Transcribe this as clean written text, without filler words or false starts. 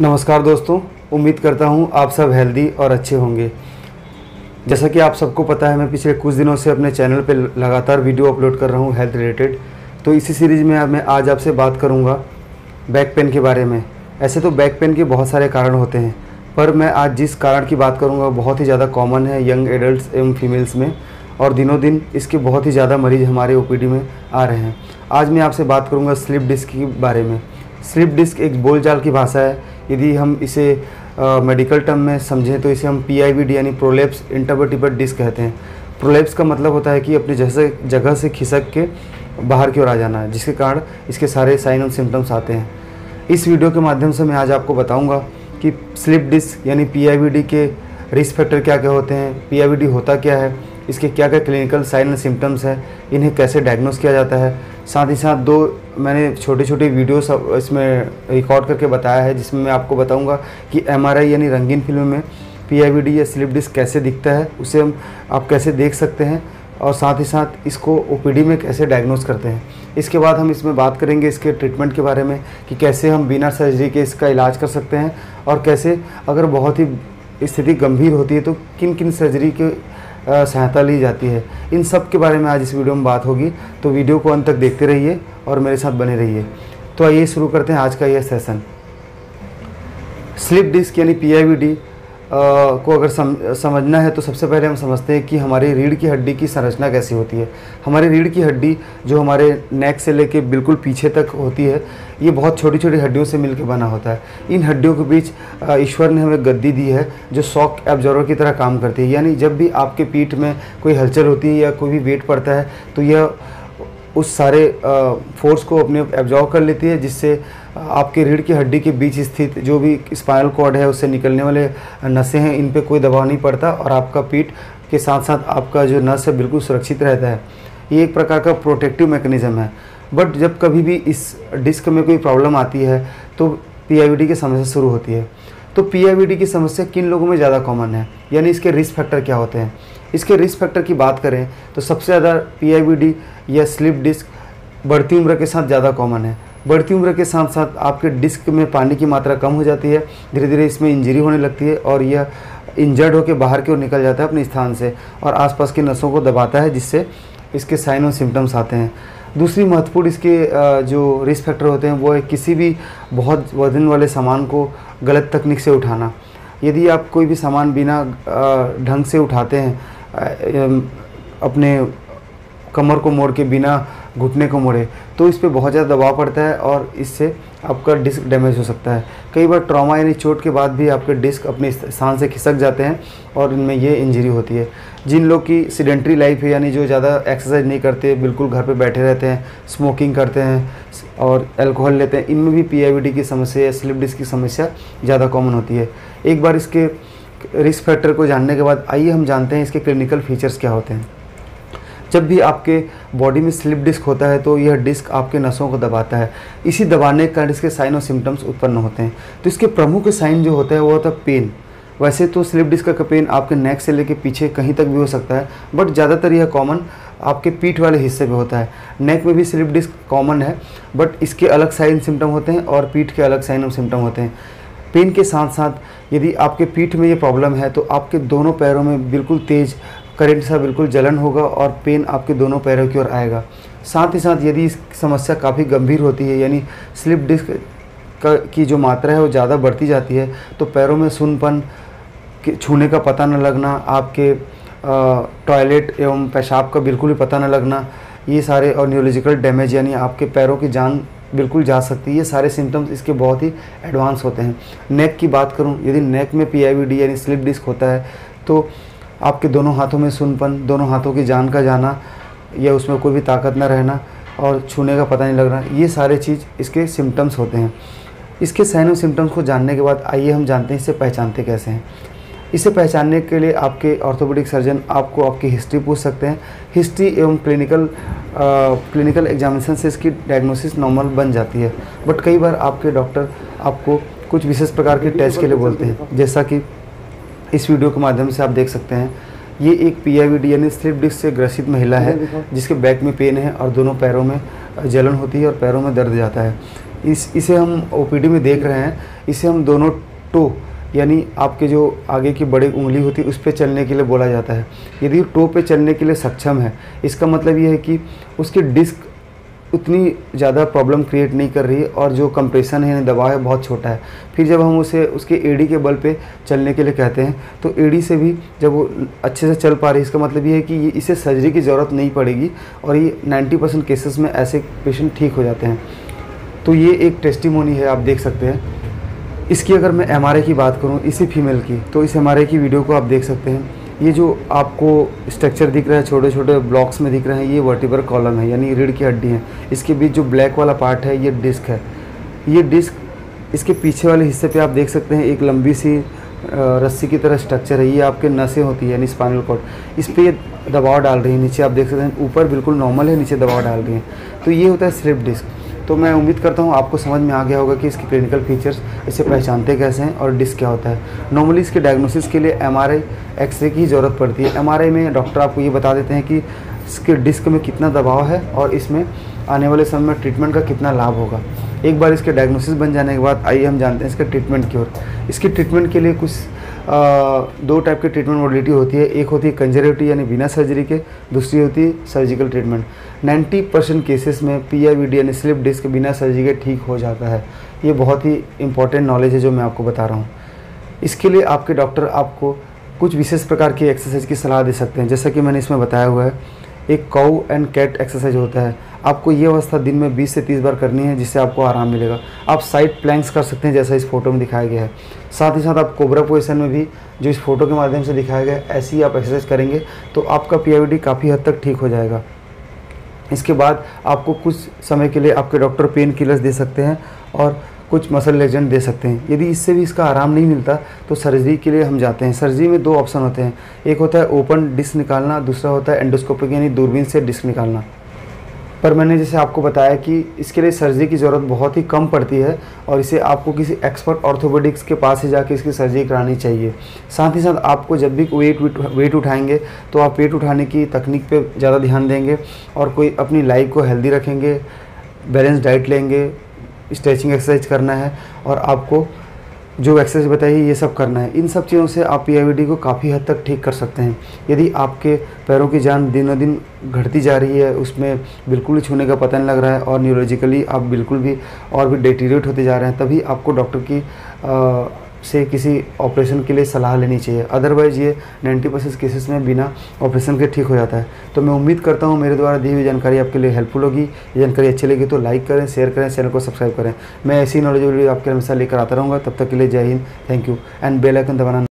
नमस्कार दोस्तों, उम्मीद करता हूँ आप सब हेल्दी और अच्छे होंगे। जैसा कि आप सबको पता है, मैं पिछले कुछ दिनों से अपने चैनल पे लगातार वीडियो अपलोड कर रहा हूँ हेल्थ रिलेटेड। तो इसी सीरीज़ में मैं आज आपसे बात करूँगा बैक पेन के बारे में। ऐसे तो बैक पेन के बहुत सारे कारण होते हैं, पर मैं आज जिस कारण की बात करूँगा बहुत ही ज़्यादा कॉमन है यंग एडल्ट एवं फीमेल्स में, और दिनों दिन इसके बहुत ही ज़्यादा मरीज़ हमारे ओपीडी में आ रहे हैं। आज मैं आपसे बात करूँगा स्लिप डिस्क के बारे में। स्लिप डिस्क एक बोलचाल की भाषा है। यदि हम इसे मेडिकल टर्म में समझें तो इसे हम PIVD यानी प्रोलैप्स इंटरवर्टिब्रल डिस्क कहते हैं। प्रोलैप्स का मतलब होता है कि अपनी जगह से खिसक के बाहर की ओर आ जाना, जिसके कारण इसके सारे साइन और सिम्टम्स आते हैं। इस वीडियो के माध्यम से मैं आज आपको बताऊंगा कि स्लिप डिस्क यानी PIVD के रिस्क फैक्टर क्या क्या होते हैं, PIVD होता क्या है, इसके क्या क्या क्लिनिकल साइन और सिम्टम्स हैं, इन्हें कैसे डायग्नोस किया जाता है। साथ ही साथ दो मैंने छोटे छोटे वीडियोस इसमें रिकॉर्ड करके बताया है, जिसमें मैं आपको बताऊंगा कि MRI यानी रंगीन फिल्म में PIVD या स्लिप डिस्क कैसे दिखता है, उसे आप कैसे देख सकते हैं, और साथ ही साथ इसको OPD में कैसे डायग्नोस करते हैं। इसके बाद हम इसमें बात करेंगे इसके ट्रीटमेंट के बारे में कि कैसे हम बिना सर्जरी के इसका इलाज कर सकते हैं, और कैसे अगर बहुत ही स्थिति गंभीर होती है तो किन किन सर्जरी के सहायता ली जाती है। इन सब के बारे में आज इस वीडियो में बात होगी, तो वीडियो को अंत तक देखते रहिए और मेरे साथ बने रहिए। तो आइए शुरू करते हैं आज का यह सेशन। स्लिप डिस्क यानी PIVD को अगर समझना है तो सबसे पहले हम समझते हैं कि हमारी रीढ़ की हड्डी की संरचना कैसी होती है। हमारी रीढ़ की हड्डी जो हमारे नेक से लेके बिल्कुल पीछे तक होती है, ये बहुत छोटी छोटी हड्डियों से मिलकर बना होता है। इन हड्डियों के बीच ईश्वर ने हमें गद्दी दी है जो शॉक एब्जॉर्बर की तरह काम करती है। यानी जब भी आपके पीठ में कोई हलचल होती है या कोई भी वेट पड़ता है तो यह उस सारे फोर्स को अपने एब्जॉर्ब कर लेती है, जिससे आपके रीढ़ की हड्डी के बीच स्थित जो भी स्पाइनल कॉर्ड है, उससे निकलने वाले नसें हैं, इन पे कोई दबाव नहीं पड़ता, और आपका पीठ के साथ साथ आपका जो नस है बिल्कुल सुरक्षित रहता है। ये एक प्रकार का प्रोटेक्टिव मैकेनिज़्म है। बट जब कभी भी इस डिस्क में कोई प्रॉब्लम आती है तो PIVD की समस्या शुरू होती है। तो PIVD की समस्या किन लोगों में ज़्यादा कॉमन है, यानी इसके रिस्क फैक्टर क्या होते हैं। इसके रिस्क फैक्टर की बात करें तो सबसे ज़्यादा PIVD या स्लिप डिस्क बढ़ती उम्र के साथ ज़्यादा कॉमन है। बढ़ती उम्र के साथ साथ आपके डिस्क में पानी की मात्रा कम हो जाती है, धीरे धीरे इसमें इंजरी होने लगती है और यह इंजर्ड होकर बाहर की ओर निकल जाता है अपने स्थान से और आसपास की नसों को दबाता है, जिससे इसके साइन और सिम्टम्स आते हैं। दूसरी महत्वपूर्ण इसके जो रिस्क फैक्टर होते हैं वो है किसी भी बहुत वजन वाले सामान को गलत तकनीक से उठाना। यदि आप कोई भी सामान बिना ढंग से उठाते हैं, अपने कमर को मोड़ के, बिना घुटने को मोड़े, तो इस पर बहुत ज़्यादा दबाव पड़ता है और इससे आपका डिस्क डैमेज हो सकता है। कई बार ट्रॉमा यानी चोट के बाद भी आपके डिस्क अपने स्थान से खिसक जाते हैं और इनमें ये इंजरी होती है। जिन लोग की सीडेंट्री लाइफ है, यानी जो ज़्यादा एक्सरसाइज नहीं करते, बिल्कुल घर पे बैठे रहते हैं, स्मोकिंग करते हैं और अल्कोहल लेते हैं, इनमें भी PIVD की समस्या या स्लिप डिस्क की समस्या ज़्यादा कॉमन होती है। एक बार इसके रिस्क फैक्टर को जानने के बाद आइए हम जानते हैं इसके क्लिनिकल फीचर्स क्या होते हैं। जब भी आपके बॉडी में स्लिप डिस्क होता है तो यह डिस्क आपके नसों को दबाता है। इसी दबाने के कारण इसके साइन और सिम्टम्स उत्पन्न होते हैं। तो इसके प्रमुख साइन जो होता है वो होता है पेन। वैसे तो स्लिप डिस्क का पेन आपके नेक से लेके पीछे कहीं तक भी हो सकता है, बट ज़्यादातर यह कॉमन आपके पीठ वाले हिस्से में होता है। नेक में भी स्लिप डिस्क कॉमन है, बट इसके अलग साइन सिम्टम होते हैं और पीठ के अलग साइन और सिम्टम होते हैं। पेन के साथ साथ यदि आपके पीठ में ये प्रॉब्लम है तो आपके दोनों पैरों में बिल्कुल तेज़ करंट सा बिल्कुल जलन होगा और पेन आपके दोनों पैरों की ओर आएगा। साथ ही साथ यदि इस समस्या काफ़ी गंभीर होती है, यानी स्लिप डिस्क की जो मात्रा है वो ज़्यादा बढ़ती जाती है, तो पैरों में सुन्नपन, छूने का पता न लगना, आपके टॉयलेट एवं पेशाब का बिल्कुल भी पता न लगना, ये सारे, और न्यूरोलॉजिकल डैमेज यानी आपके पैरों की जान बिल्कुल जा सकती है, ये सारे सिम्टम्स इसके बहुत ही एडवांस होते हैं। नेक की बात करूं, यदि नेक में PIVD यानी स्लिप डिस्क होता है तो आपके दोनों हाथों में सुन्नपन, दोनों हाथों की जान का जाना या उसमें कोई भी ताकत न रहना और छूने का पता नहीं लगना, ये सारे चीज़ इसके सिम्टम्स होते हैं। इसके साइन और सिम्टम्स को जानने के बाद आइए हम जानते हैं इसे पहचानते कैसे हैं। इसे पहचानने के लिए आपके ऑर्थोपेडिक सर्जन आपको आपकी हिस्ट्री पूछ सकते हैं। हिस्ट्री एवं क्लिनिकल एग्जामिनेशन से इसकी डायग्नोसिस नॉर्मल बन जाती है, बट कई बार आपके डॉक्टर आपको कुछ विशेष प्रकार के टेस्ट के लिए बोलते हैं, जैसा कि इस वीडियो के माध्यम से आप देख सकते हैं। ये एक PIVD यानी स्लिप डिस्क से ग्रसित महिला है जिसके बैक में पेन है और दोनों पैरों में जलन होती है और पैरों में दर्द जाता है। इसे हम ओपीडी में देख रहे हैं। इसे हम दोनों टो यानी आपके जो आगे की बड़ी उंगली होती है उस पे चलने के लिए बोला जाता है। यदि टो पे चलने के लिए सक्षम है, इसका मतलब ये है कि उसकी डिस्क उतनी ज़्यादा प्रॉब्लम क्रिएट नहीं कर रही है और जो कंप्रेशन है, दबाव है, बहुत छोटा है। फिर जब हम उसे उसके एडी के बल पे चलने के लिए कहते हैं तो एडी से भी जब वो अच्छे से चल पा रही है, इसका मतलब ये है कि इसे सर्जरी की ज़रूरत नहीं पड़ेगी और ये 90% केसेस में ऐसे पेशेंट ठीक हो जाते हैं। तो ये एक टेस्टिमोनी है, आप देख सकते हैं। इसकी अगर मैं एमआरआई की बात करूं इसी फीमेल की, तो इस एमआरआई की वीडियो को आप देख सकते हैं। ये जो आपको स्ट्रक्चर दिख रहा है, छोटे छोटे ब्लॉक्स में दिख रहे हैं, ये वर्टिब्रल कॉलम है यानी रीढ़ की हड्डी है। इसके बीच जो ब्लैक वाला पार्ट है ये डिस्क है। ये डिस्क, इसके पीछे वाले हिस्से पे आप देख सकते हैं एक लंबी सी रस्सी की तरह स्ट्रक्चर है। ये आपके नसें होती है यानी स्पाइनल कॉर्ड, इस पर दबाव डाल रही है। नीचे आप देख सकते हैं ऊपर बिल्कुल नॉर्मल है, नीचे दबाव डाल रही है। तो ये होता है स्लिप डिस्क। तो मैं उम्मीद करता हूँ आपको समझ में आ गया होगा कि इसके क्लिनिकल फीचर्स, इसे पहचानते कैसे हैं और डिस्क क्या होता है। नॉर्मली इसके डायग्नोसिस के लिए एमआरआई, एक्सरे की ज़रूरत पड़ती है। एमआरआई में डॉक्टर आपको ये बता देते हैं कि इसके डिस्क में कितना दबाव है और इसमें आने वाले समय में ट्रीटमेंट का कितना लाभ होगा। एक बार इसके डायग्नोसिस बन जाने के बाद आइए हम जानते हैं इसके ट्रीटमेंट की ओर। इसके ट्रीटमेंट के लिए कुछ दो टाइप की ट्रीटमेंट मॉडलिटी होती है। एक होती है कंजर्वेटिव यानी बिना सर्जरी के, दूसरी होती है सर्जिकल ट्रीटमेंट। 90% केसेस में पीआईवीडी यानी स्लिप डिस्क बिना सर्जरी के ठीक हो जाता है। ये बहुत ही इंपॉर्टेंट नॉलेज है जो मैं आपको बता रहा हूँ। इसके लिए आपके डॉक्टर आपको कुछ विशेष प्रकार की एक्सरसाइज की सलाह दे सकते हैं, जैसा कि मैंने इसमें बताया हुआ है। एक काऊ एंड कैट एक्सरसाइज होता है। आपको ये अवस्था दिन में 20 से 30 बार करनी है, जिससे आपको आराम मिलेगा। आप साइड प्लैंक्स कर सकते हैं जैसा इस फोटो में दिखाया गया है। साथ ही साथ आप कोबरा पोजीशन में भी, जो इस फोटो के माध्यम से दिखाया गया है, ऐसी ही आप एक्सरसाइज करेंगे तो आपका पीआईवीडी काफ़ी हद तक ठीक हो जाएगा। इसके बाद आपको कुछ समय के लिए आपके डॉक्टर पेन किलर्स दे सकते हैं और कुछ मसल रिलैक्सेंट दे सकते हैं। यदि इससे भी इसका आराम नहीं मिलता तो सर्जरी के लिए हम जाते हैं। सर्जरी में दो ऑप्शन होते हैं, एक होता है ओपन डिस्क निकालना, दूसरा होता है एंडोस्कोपिक यानी दूरबीन से डिस्क निकालना। पर मैंने जैसे आपको बताया कि इसके लिए सर्जरी की ज़रूरत बहुत ही कम पड़ती है और इसे आपको किसी एक्सपर्ट ऑर्थोपेडिक्स के पास ही जाके इसकी सर्जरी करानी चाहिए। साथ ही साथ आपको जब भी वेट उठाएंगे तो आप वेट उठाने की तकनीक पे ज़्यादा ध्यान देंगे और कोई अपनी लाइफ को हेल्दी रखेंगे, बैलेंस डाइट लेंगे, स्ट्रेचिंग एक्सरसाइज करना है और आपको जो एक्सरसाइज बताइए ये सब करना है। इन सब चीज़ों से आप पीआईवीडी को काफ़ी हद तक ठीक कर सकते हैं। यदि आपके पैरों की जान दिनों दिन घटती जा रही है, उसमें बिल्कुल ही छूने का पता नहीं लग रहा है और न्यूरोलॉजिकली आप बिल्कुल भी और भी डेटीरिएट होते जा रहे हैं, तभी आपको डॉक्टर की से किसी ऑपरेशन के लिए सलाह लेनी चाहिए। अदरवाइज़ ये 90% केसेस में बिना ऑपरेशन के ठीक हो जाता है। तो मैं उम्मीद करता हूँ मेरे द्वारा दी हुई जानकारी आपके लिए हेल्पफुल होगी। ये जानकारी अच्छी लगी तो लाइक करें, शेयर करें, चैनल को सब्सक्राइब करें। मैं ऐसी नॉलेज वीडियो आपके हमेशा लेकर आता रहूँगा। तब तक के लिए जय हिंद, thank you and bell icon दबाना